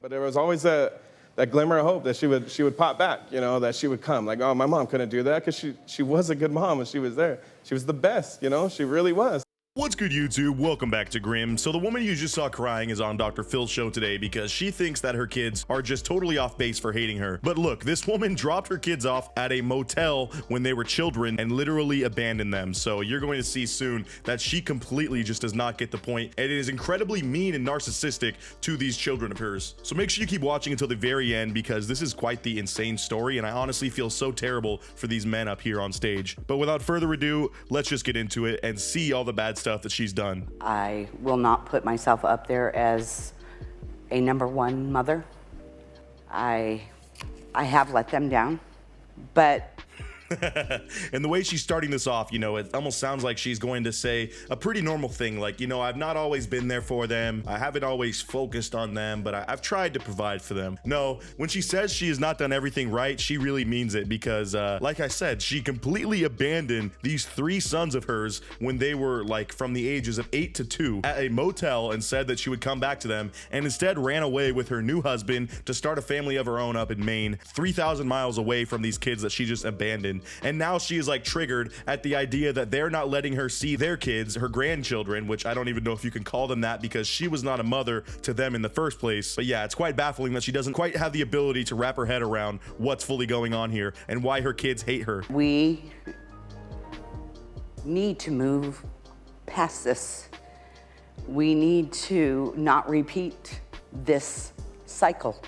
But there was always that glimmer of hope that she would pop back, you know, that she would come. Like, oh, my mom couldn't do that because she was a good mom and she was there. She was the best, you know, she really was. What's good, YouTube? Welcome back to Grimm. So the woman you just saw crying is on Dr. Phil's show today because she thinks that her kids are just totally off base for hating her. But look, this woman dropped her kids off at a motel when they were children and literally abandoned them. So you're going to see soon that she completely just does not get the point. And it is incredibly mean and narcissistic to these children of hers. So make sure you keep watching until the very end because this is quite the insane story. And I honestly feel so terrible for these men up here on stage. But without further ado, let's just get into it and see all the bad stuff that she's done. I will not put myself up there as a number one mother. I have let them down, but and the way she's starting this off, you know, it almost sounds like she's going to say a pretty normal thing like, you know, I've not always been there for them. I haven't always focused on them, but I've tried to provide for them. No, when she says she has not done everything right, she really means it because, like I said, she completely abandoned these 3 sons of hers when they were like from the ages of 8 to 2 at a motel and said that she would come back to them and instead ran away with her new husband to start a family of her own up in Maine, 3,000 miles away from these kids that she just abandoned. And now she is like triggered at the idea that they're not letting her see their kids, her grandchildren, which I don't even know if you can call them that because she was not a mother to them in the first place. But yeah, it's quite baffling that she doesn't quite have the ability to wrap her head around what's fully going on here and why her kids hate her. we need to move past this. We need to not repeat this cycle.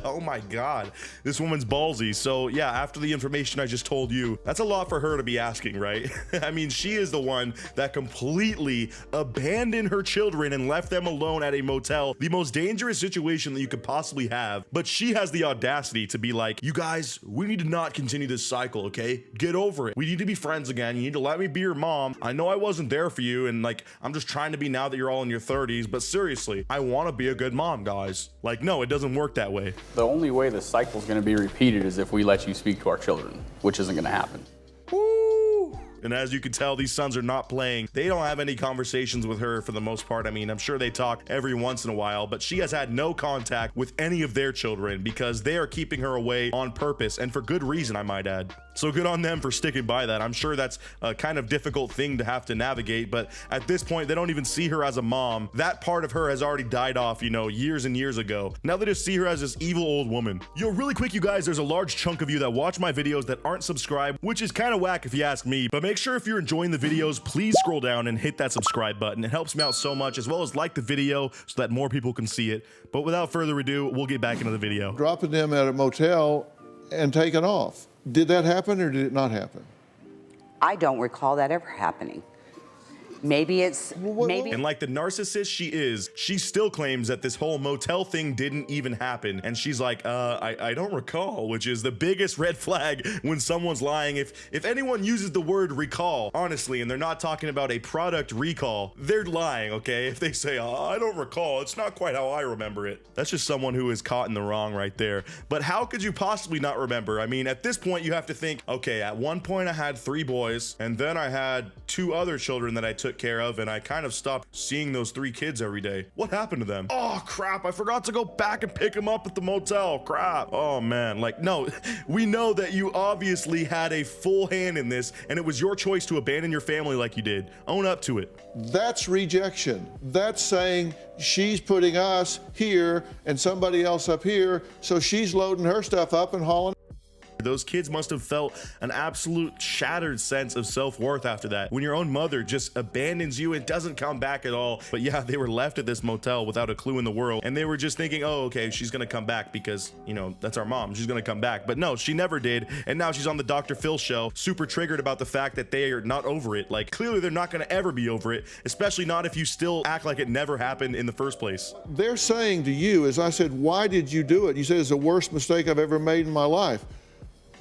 Oh my God, this woman's ballsy. So yeah, after the information I just told you, that's a lot for her to be asking, right? I mean, she is the one that completely abandoned her children and left them alone at a motel, the most dangerous situation that you could possibly have. But she has the audacity to be like, you guys, we need to not continue this cycle, okay? Get over it. We need to be friends again. You need to let me be your mom. I know I wasn't there for you and like, I'm just trying to be now that you're all in your 30s, but seriously, I want to be a good mom, guys. Like, no, it doesn't work that way. The only way the cycle is going to be repeated is if we let you speak to our children, which isn't going to happen. Woo! And as you can tell, these sons are not playing. They don't have any conversations with her for the most part. I mean, I'm sure they talk every once in a while, but she has had no contact with any of their children because they are keeping her away on purpose and for good reason, I might add. So good on them for sticking by that. I'm sure that's a kind of difficult thing to have to navigate, but at this point, they don't even see her as a mom. That part of her has already died off, you know, years and years ago. Now they just see her as this evil old woman. Yo, really quick, you guys, there's a large chunk of you that watch my videos that aren't subscribed, which is kind of whack if you ask me, but make sure if you're enjoying the videos, please scroll down and hit that subscribe button. It helps me out so much, as well as like the video so that more people can see it. But without further ado, we'll get back into the video. Dropping them at a motel and taking off. Did that happen or did it not happen? I don't recall that ever happening. Maybe it's, maybe. And like the narcissist she is, she still claims that this whole motel thing didn't even happen. And she's like, I don't recall, which is the biggest red flag when someone's lying. If anyone uses the word recall, honestly, and they're not talking about a product recall, they're lying, okay? If they say, oh, I don't recall, it's not quite how I remember it. That's just someone who is caught in the wrong right there. But how could you possibly not remember? I mean, at this point, you have to think, okay, at one point I had 3 boys, and then I had 2 other children that I took care of, and I kind of stopped seeing those 3 kids every day. What happened to them? Oh crap, I forgot to go back and pick them up at the motel. Crap. Oh man, like, no, we know that you obviously had a full hand in this and it was your choice to abandon your family like you did. Own up to it. That's rejection. That's saying she's putting us here and somebody else up here, so she's loading her stuff up and hauling. Those kids must have felt an absolute shattered sense of self-worth after that. When your own mother just abandons you and doesn't come back at all. But yeah, they were left at this motel without a clue in the world. And they were just thinking, oh, okay, she's gonna come back because, you know, that's our mom. She's gonna come back. But no, she never did. And now she's on the Dr. Phil show, super triggered about the fact that they are not over it. Like, clearly they're not gonna ever be over it, especially not if you still act like it never happened in the first place. They're saying to you, as I said, why did you do it? You said it's the worst mistake I've ever made in my life.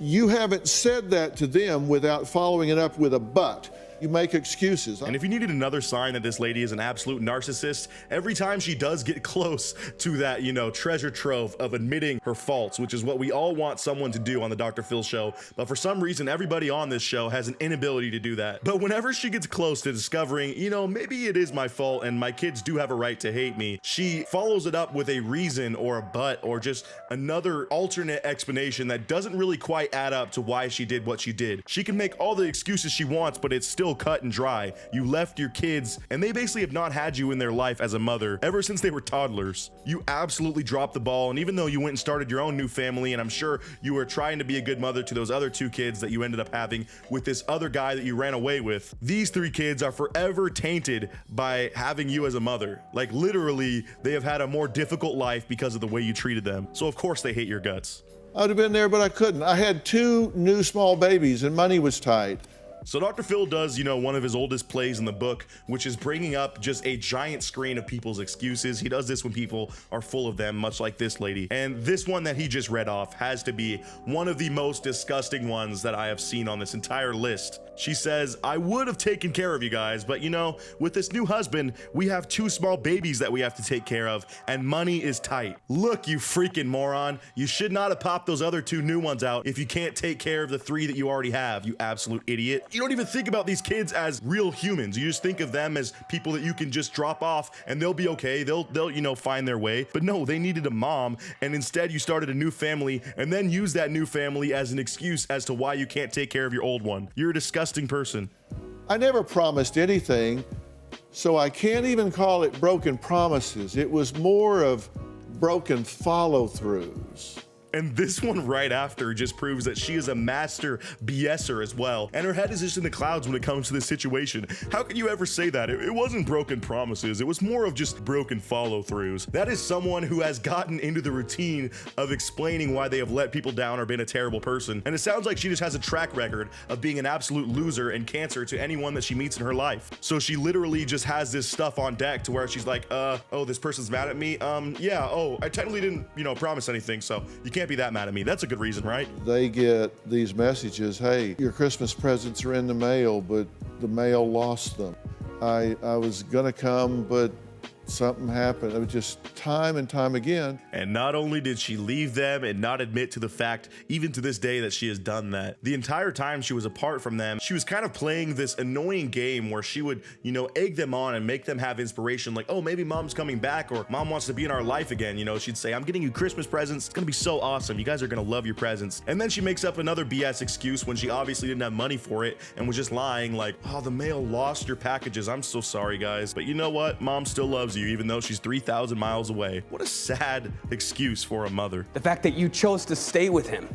You haven't said that to them without following it up with a but. You make excuses. And if you needed another sign that this lady is an absolute narcissist, every time she does get close to that, treasure trove of admitting her faults, which is what we all want someone to do on the Dr. Phil show, but for some reason, everybody on this show has an inability to do that. But whenever she gets close to discovering, maybe it is my fault and my kids do have a right to hate me, she follows it up with a reason or a but or just another alternate explanation that doesn't really quite add up to why she did what she did. She can make all the excuses she wants, but it's still cut and dry. You left your kids, and they basically have not had you in their life as a mother ever since they were toddlers. You absolutely dropped the ball, and even though you went and started your own new family, and I'm sure you were trying to be a good mother to those other 2 kids that you ended up having with this other guy that you ran away with, these 3 kids are forever tainted by having you as a mother. Like literally, they have had a more difficult life because of the way you treated them. So of course they hate your guts. I would have been there, but I couldn't. I had 2 new small babies and money was tight. So Dr. Phil does, one of his oldest plays in the book, which is bringing up just a giant screen of people's excuses. He does this when people are full of them, much like this lady. And this one that he just read off has to be one of the most disgusting ones that I have seen on this entire list. She says, I would have taken care of you guys, but with this new husband, we have 2 small babies that we have to take care of, and money is tight. Look, you freaking moron. You should not have popped those other 2 new ones out if you can't take care of the 3 that you already have, you absolute idiot. You don't even think about these kids as real humans. You just think of them as people that you can just drop off and they'll be okay. They'll find their way. But no, they needed a mom, and instead you started a new family and then use that new family as an excuse as to why you can't take care of your old one. You're a disgusting person. I never promised anything, so I can't even call it broken promises. It was more of broken follow-throughs. And this one right after just proves that she is a master BSer as well. And her head is just in the clouds when it comes to this situation. How can you ever say that? It wasn't broken promises. It was more of just broken follow-throughs. That is someone who has gotten into the routine of explaining why they have let people down or been a terrible person. And it sounds like she just has a track record of being an absolute loser and cancer to anyone that she meets in her life. So she literally just has this stuff on deck to where she's like, oh, this person's mad at me. Yeah, oh, I technically didn't, promise anything, so you can't be that mad at me. That's a good reason, right? They get these messages, hey, your Christmas presents are in the mail, but the mail lost them. I was gonna come, but something happened. It was just time and time again. And not only did she leave them and not admit to the fact, even to this day, that she has done that, the entire time she was apart from them, she was kind of playing this annoying game where she would, egg them on and make them have inspiration, like, oh, maybe mom's coming back or mom wants to be in our life again. She'd say, I'm getting you Christmas presents. It's gonna be so awesome. You guys are gonna love your presents. And then she makes up another BS excuse when she obviously didn't have money for it and was just lying, like, oh, the mail lost your packages. I'm so sorry, guys. But you know what? Mom still loves you, even though she's 3,000 miles away. What a sad excuse for a mother. The fact that you chose to stay with him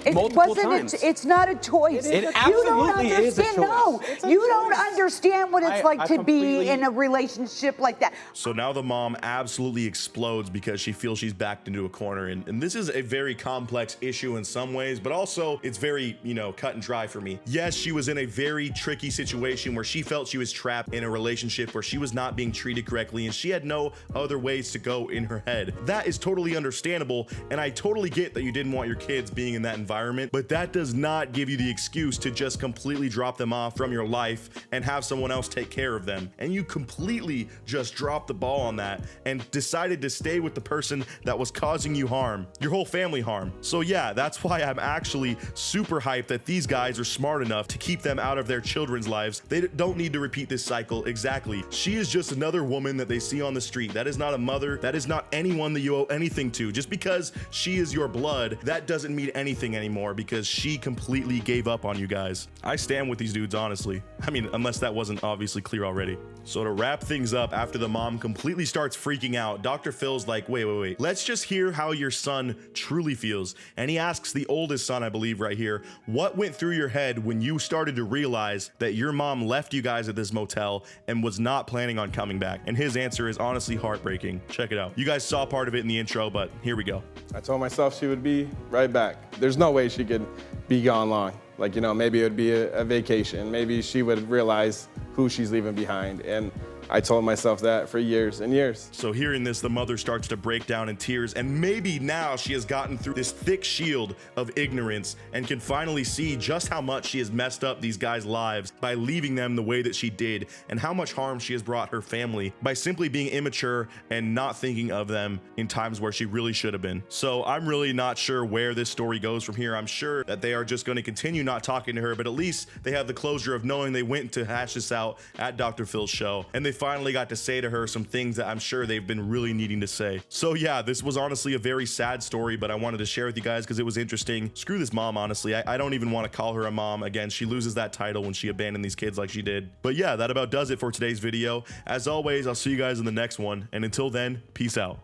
It multiple wasn't. times. It's not a choice. It You absolutely don't is a understand. choice. No, It's a you don't choice. understand what it's like I to be completely- in a relationship like that. So now the mom absolutely explodes because she feels she's backed into a corner. And this is a very complex issue in some ways, but also it's very, cut and dry for me. Yes, she was in a very tricky situation where she felt she was trapped in a relationship where she was not being treated correctly and she had no other ways to go in her head. That is totally understandable. And I totally get that you didn't want your kids being in that environment, but that does not give you the excuse to just completely drop them off from your life and have someone else take care of them. And you completely just dropped the ball on that and decided to stay with the person that was causing you harm, your whole family harm. So yeah, that's why I'm actually super hyped that these guys are smart enough to keep them out of their children's lives. They don't need to repeat this cycle. Exactly. She is just another woman that they see on the street. That is not a mother. That is not anyone that you owe anything to. Just because she is your blood, that doesn't mean anything anymore because she completely gave up on you guys. I stand with these dudes, honestly. I mean, unless that wasn't obviously clear already. So to wrap things up, after the mom completely starts freaking out, Dr. Phil's like, wait. Let's just hear how your son truly feels. And he asks the oldest son, I believe right here, what went through your head when you started to realize that your mom left you guys at this motel and was not planning on coming back? And his answer is honestly heartbreaking. Check it out. You guys saw part of it in the intro, but here we go. I told myself she would be right back. There's no way she could be gone long. Like, maybe it would be a vacation. Maybe she would realize who she's leaving behind. And I told myself that for years and years. So hearing this, the mother starts to break down in tears, and maybe now she has gotten through this thick shield of ignorance and can finally see just how much she has messed up these guys' lives by leaving them the way that she did, and how much harm she has brought her family by simply being immature and not thinking of them in times where she really should have been. So I'm really not sure where this story goes from here. I'm sure that they are just going to continue not talking to her, but at least they have the closure of knowing they went to hash this out at Dr. Phil's show, and they finally got to say to her some things that I'm sure they've been really needing to say. So yeah, this was honestly a very sad story, but I wanted to share with you guys because it was interesting. Screw this mom, honestly. I don't even want to call her a mom. Again, she loses that title when she abandoned these kids like she did. But yeah, that about does it for today's video. As always, I'll see you guys in the next one, and until then, peace out.